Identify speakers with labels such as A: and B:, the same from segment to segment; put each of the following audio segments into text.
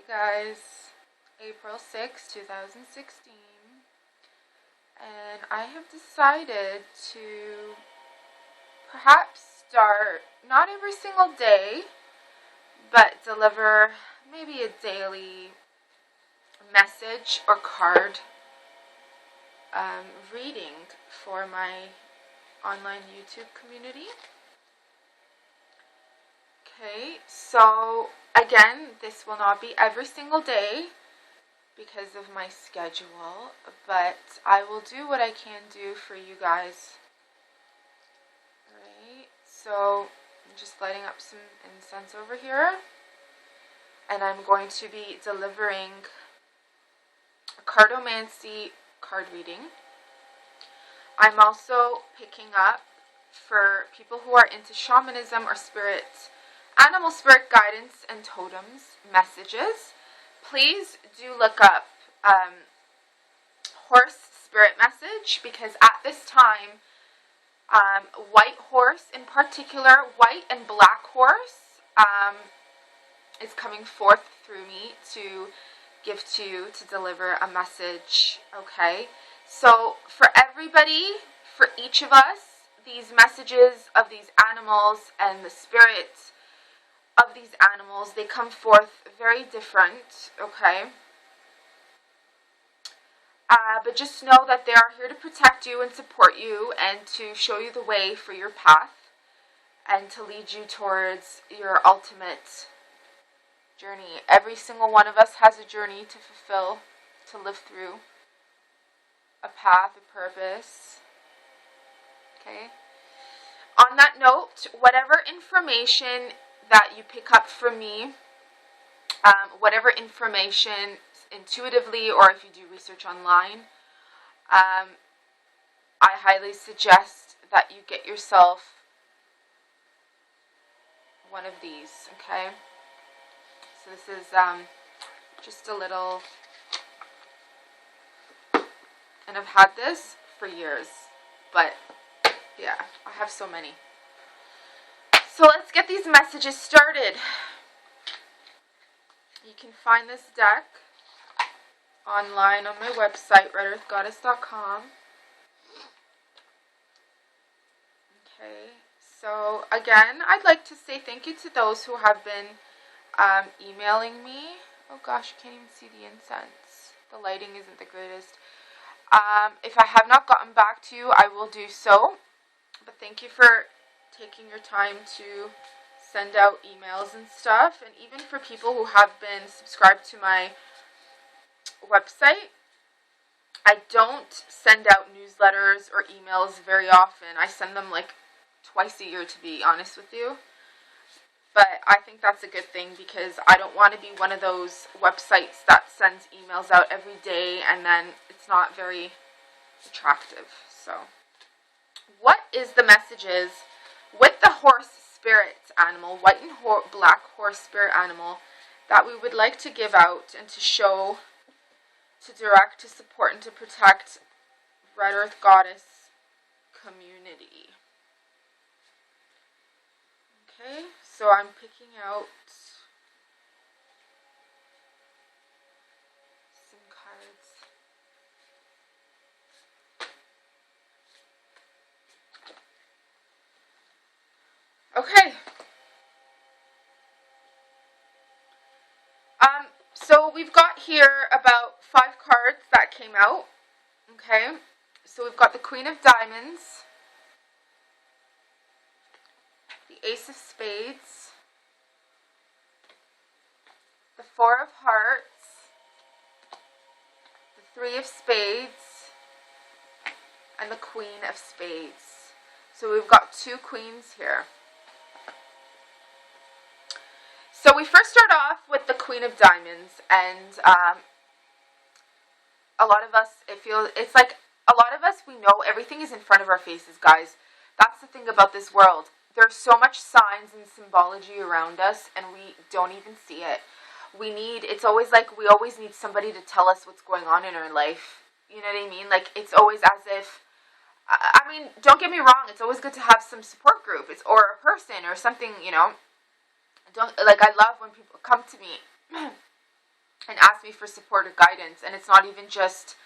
A: Guys, April 6, 2016, and I have decided to perhaps start not every single day, but deliver maybe a daily message or card reading for my online YouTube community. Okay, so again, this will not be every single day because of my schedule, but I will do what I can do for you guys. Alright, so I'm just lighting up some incense over here, and I'm going to be delivering a cardomancy card reading. I'm also picking up for people who are into shamanism or spirits, animal spirit guidance and totems messages. Please do look up horse spirit message, because at this time, white horse in particular, white and black horse is coming forth through me to give to you, to deliver a message. Okay, so for everybody, for each of us, these messages of these animals and the spirits of these animals, they come forth very different, okay? But just know that they are here to protect you and support you and to show you the way for your path and to lead you towards your ultimate journey. Every single one of us has a journey to fulfill, to live through, a path, a purpose, okay? On that note, whatever information that you pick up from me, whatever information intuitively, or if you do research online, I highly suggest that you get yourself one of these, okay? So this is just a little, and I've had this for years, but yeah, I have so many. So let's get these messages started. You can find this deck online on my website, redearthgoddess.com. Okay, so again, I'd like to say thank you to those who have been emailing me. Oh gosh, you can't even see the incense. The lighting isn't the greatest. If I have not gotten back to you, I will do so. But thank you for taking your time to send out emails and stuff. And even for people who have been subscribed to my website, I don't send out newsletters or emails very often. I send them like twice a year, to be honest with you. But I think that's a good thing, because I don't want to be one of those websites that sends emails out every day and then it's not very attractive. So, what is the messages with the horse spirit animal, white and black horse spirit animal, that we would like to give out and to show, to direct, to support, and to protect Red Earth Goddess community? Okay, so I'm picking out some cards. Okay. So we've got here about 5 cards that came out. Okay. So we've got the Queen of Diamonds, the Ace of Spades, the Four of Hearts, the Three of Spades, and the Queen of Spades. So we've got 2 queens here. So we first start off with the Queen of Diamonds, and a lot of us, it's like a lot of us, we know everything is in front of our faces, guys. That's the thing about this world. There's so much signs and symbology around us, and we don't even see it. It's always like we always need somebody to tell us what's going on in our life. You know what I mean? Like, it's always as if, I mean, don't get me wrong, it's always good to have some support group, or a person or something, you know. I love when people come to me and ask me for support or guidance. And it's not even just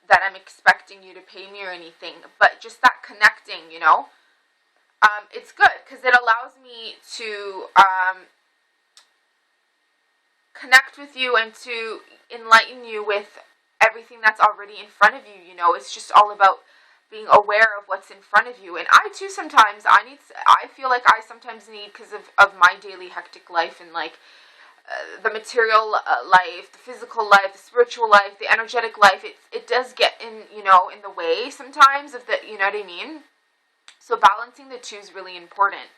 A: that I'm expecting you to pay me or anything, but just that connecting, you know. It's good because it allows me to connect with you and to enlighten you with everything that's already in front of you. You know, it's just all about being aware of what's in front of you. And I too sometimes I feel like I sometimes need, because of my daily hectic life and like the material life, the physical life, the spiritual life, the energetic life, it does get in, you know, in the way sometimes of the, you know what I mean? So balancing the two is really important.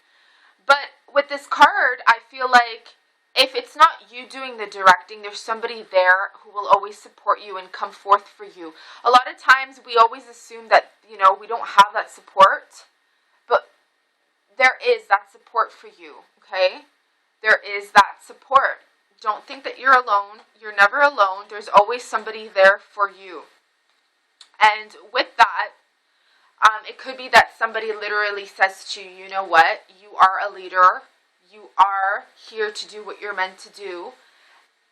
A: But with this card, I feel like if it's not you doing the directing, there's somebody there who will always support you and come forth for you. A lot of times we always assume that, you know, we don't have that support, but there is that support for you, okay? There is that support. Don't think that you're alone. You're never alone. There's always somebody there for you. And with that, it could be that somebody literally says to you, you know what, you are a leader. You are here to do what you're meant to do.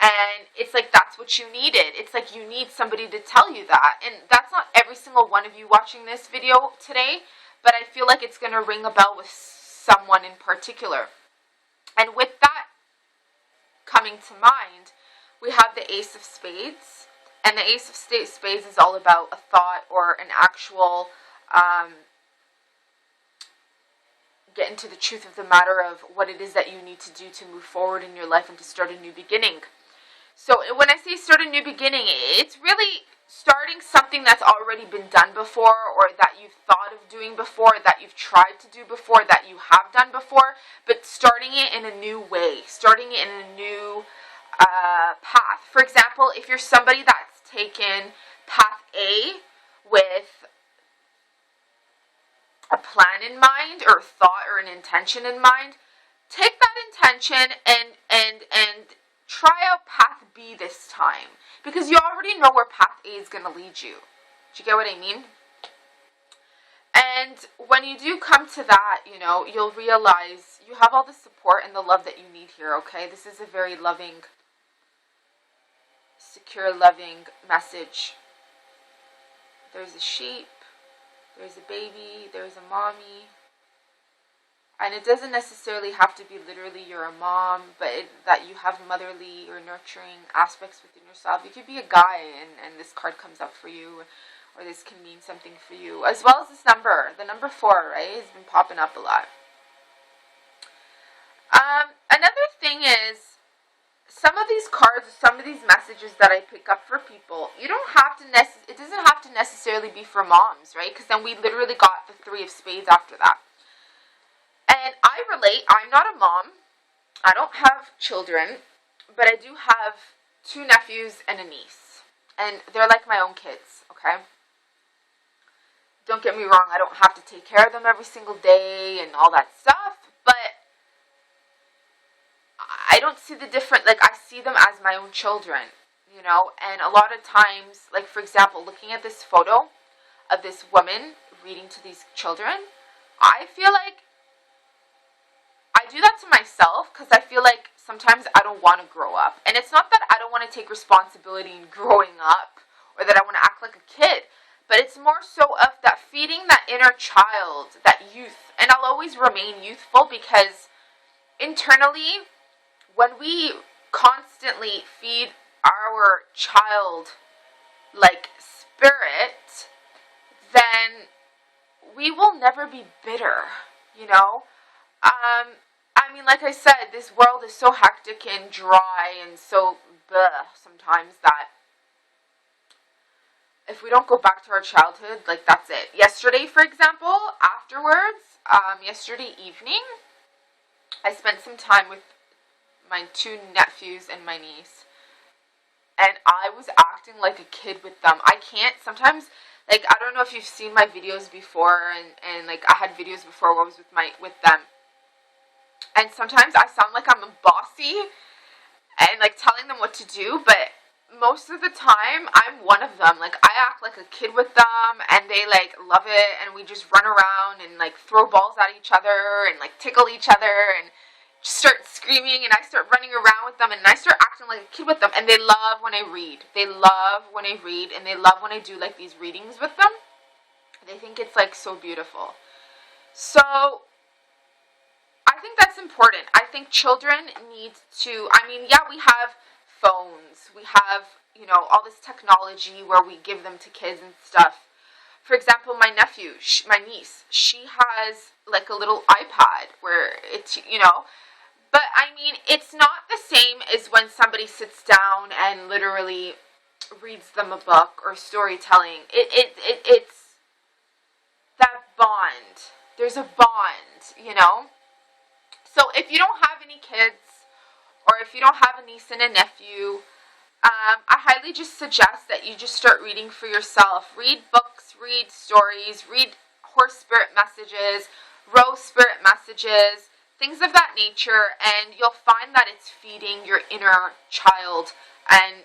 A: And it's like that's what you needed. It's like you need somebody to tell you that. And that's not every single one of you watching this video today, but I feel like it's going to ring a bell with someone in particular. And with that coming to mind, we have the Ace of Spades. And the Ace of Spades is all about a thought or an actual get into the truth of the matter of what it is that you need to do to move forward in your life and to start a new beginning. So when I say start a new beginning, it's really starting something that's already been done before, or that you've thought of doing before, that you've tried to do before, that you have done before, but starting it in a new way, starting it in a new path. For example, if you're somebody that's taken path A with a plan in mind or a thought or an intention in mind, take that intention and try out path B this time, because you already know where path A is going to lead you. Do you get what I mean? And when you do come to that, you know, you'll realize you have all the support and the love that you need here, okay? This is a very loving, secure, loving message. There's a sheep. There's a baby, there's a mommy, and it doesn't necessarily have to be literally you're a mom, but that you have motherly or nurturing aspects within yourself. You could be a guy, and this card comes up for you, or this can mean something for you, as well as this number, the number 4, right, has been popping up a lot. Another thing is, some of these cards, some of these messages that I pick up for people, you don't have to it doesn't have to necessarily be for moms, right? Because then we literally got the 3 of Spades after that. And I relate. I'm not a mom. I don't have children, but I do have 2 nephews and a niece. And they're like my own kids, okay? Don't get me wrong, I don't have to take care of them every single day and all that stuff, but I don't see the difference. Like, I see them as my own children, you know. And a lot of times, like, for example, looking at this photo of this woman reading to these children, I feel like I do that to myself, because I feel like sometimes I don't want to grow up. And it's not that I don't want to take responsibility in growing up, or that I want to act like a kid, but it's more so of that feeding that inner child, that youth. And I'll always remain youthful, because internally, when we constantly feed our child like spirit, then we will never be bitter, you know? I mean, like I said, this world is so hectic and dry and so sometimes, that if we don't go back to our childhood, like, that's it. Yesterday, for example, afterwards, yesterday evening, I spent some time with my 2 nephews and my niece, and I was acting like a kid with them. I can't, sometimes, like, I don't know if you've seen my videos before, and like, I had videos before where I was with them, and sometimes I sound like I'm bossy, and like telling them what to do, but most of the time, I'm one of them. Like, I act like a kid with them, and they like love it, and we just run around and like throw balls at each other, and like tickle each other, and start screaming and I start running around with them and I start acting like a kid with them, and they love when I read. They love when I read, and they love when I do like these readings with them. They think it's like so beautiful. So I think that's important. I think children need to, I mean, yeah, we have phones. We have, you know, all this technology where we give them to kids and stuff. For example, my nephew, my niece, she has like a little iPad where it's, you know, but I mean, it's not the same as when somebody sits down and literally reads them a book or storytelling. It's that bond. There's a bond, you know? So if you don't have any kids, or if you don't have a niece and a nephew, I highly just suggest that you just start reading for yourself. Read books, read stories, read horse spirit messages, rose spirit messages, things of that nature, and you'll find that it's feeding your inner child and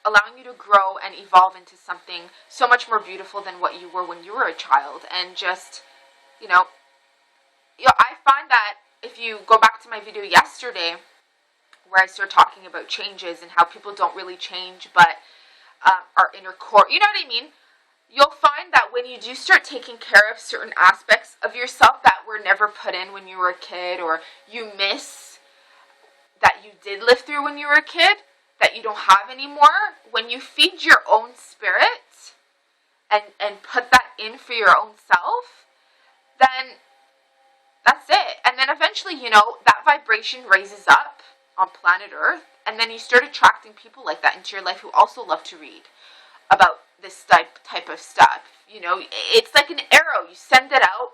A: allowing you to grow and evolve into something so much more beautiful than what you were when you were a child. And just, you know, I find that if you go back to my video yesterday where I started talking about changes and how people don't really change but our inner core, you know what I mean? You'll find that when you do start taking care of certain aspects of yourself that were never put in when you were a kid, or you miss that you did live through when you were a kid, that you don't have anymore, when you feed your own spirit and put that in for your own self, then that's it. And then eventually, you know, that vibration raises up on planet Earth, and then you start attracting people like that into your life who also love to read about this type of stuff. You know, it's like an arrow. You send it out,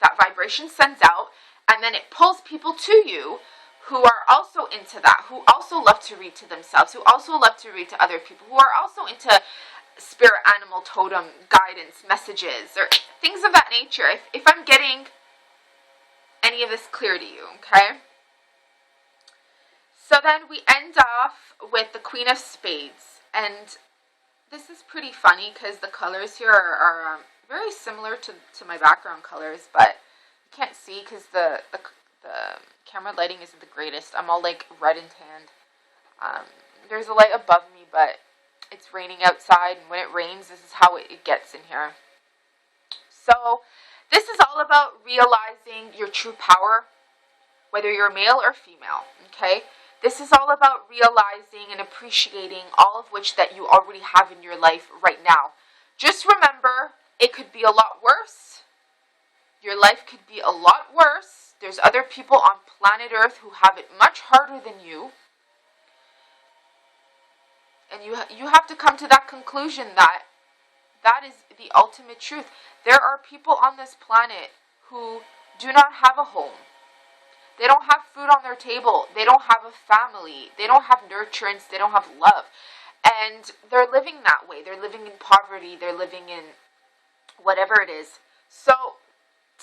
A: that vibration sends out, and then it pulls people to you who are also into that, who also love to read to themselves, who also love to read to other people, who are also into spirit, animal, totem, guidance, messages, or things of that nature. If I'm getting any of this clear to you, okay? So then we end off with the Queen of Spades, and this is pretty funny because the colors here are very similar to my background colors, but you can't see because the camera lighting isn't the greatest. I'm all like red and tanned. There's a light above me, but it's raining outside, and when it rains, this is how it gets in here. So this is all about realizing your true power, whether you're male or female, okay? This is all about realizing and appreciating all of which that you already have in your life right now. Just remember, it could be a lot worse. Your life could be a lot worse. There's other people on planet Earth who have it much harder than you. And you have to come to that conclusion that that is the ultimate truth. There are people on this planet who do not have a home. They don't have food on their table. They don't have a family. They don't have nurturance. They don't have love. And they're living that way. They're living in poverty. They're living in whatever it is. So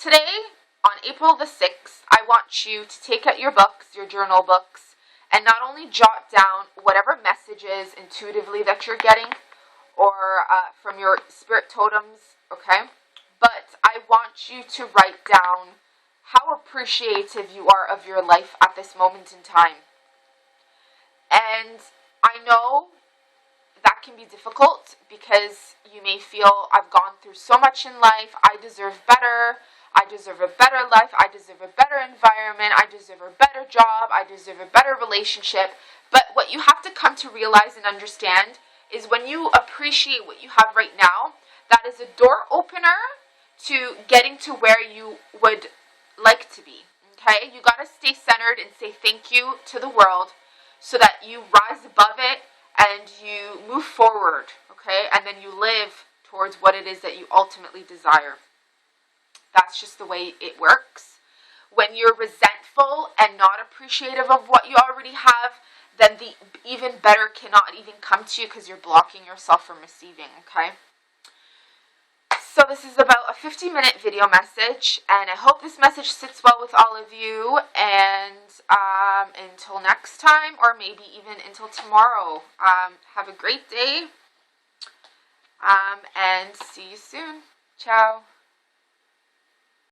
A: today, on April the 6th, I want you to take out your books, your journal books, and not only jot down whatever messages intuitively that you're getting or from your spirit totems, okay? But I want you to write down how appreciative you are of your life at this moment in time. And I know that can be difficult because you may feel, I've gone through so much in life, I deserve better, I deserve a better life, I deserve a better environment, I deserve a better job, I deserve a better relationship. But what you have to come to realize and understand is when you appreciate what you have right now, that is a door opener to getting to where you would like to be, okay? You got to stay centered and say thank you to the world so that you rise above it and you move forward, okay? And then you live towards what it is that you ultimately desire. That's just the way it works. When you're resentful and not appreciative of what you already have, then the even better cannot even come to you because you're blocking yourself from receiving, okay? So this is about a 50-minute video message, and I hope this message sits well with all of you, and until next time, or maybe even until tomorrow, have a great day, and see you soon. Ciao.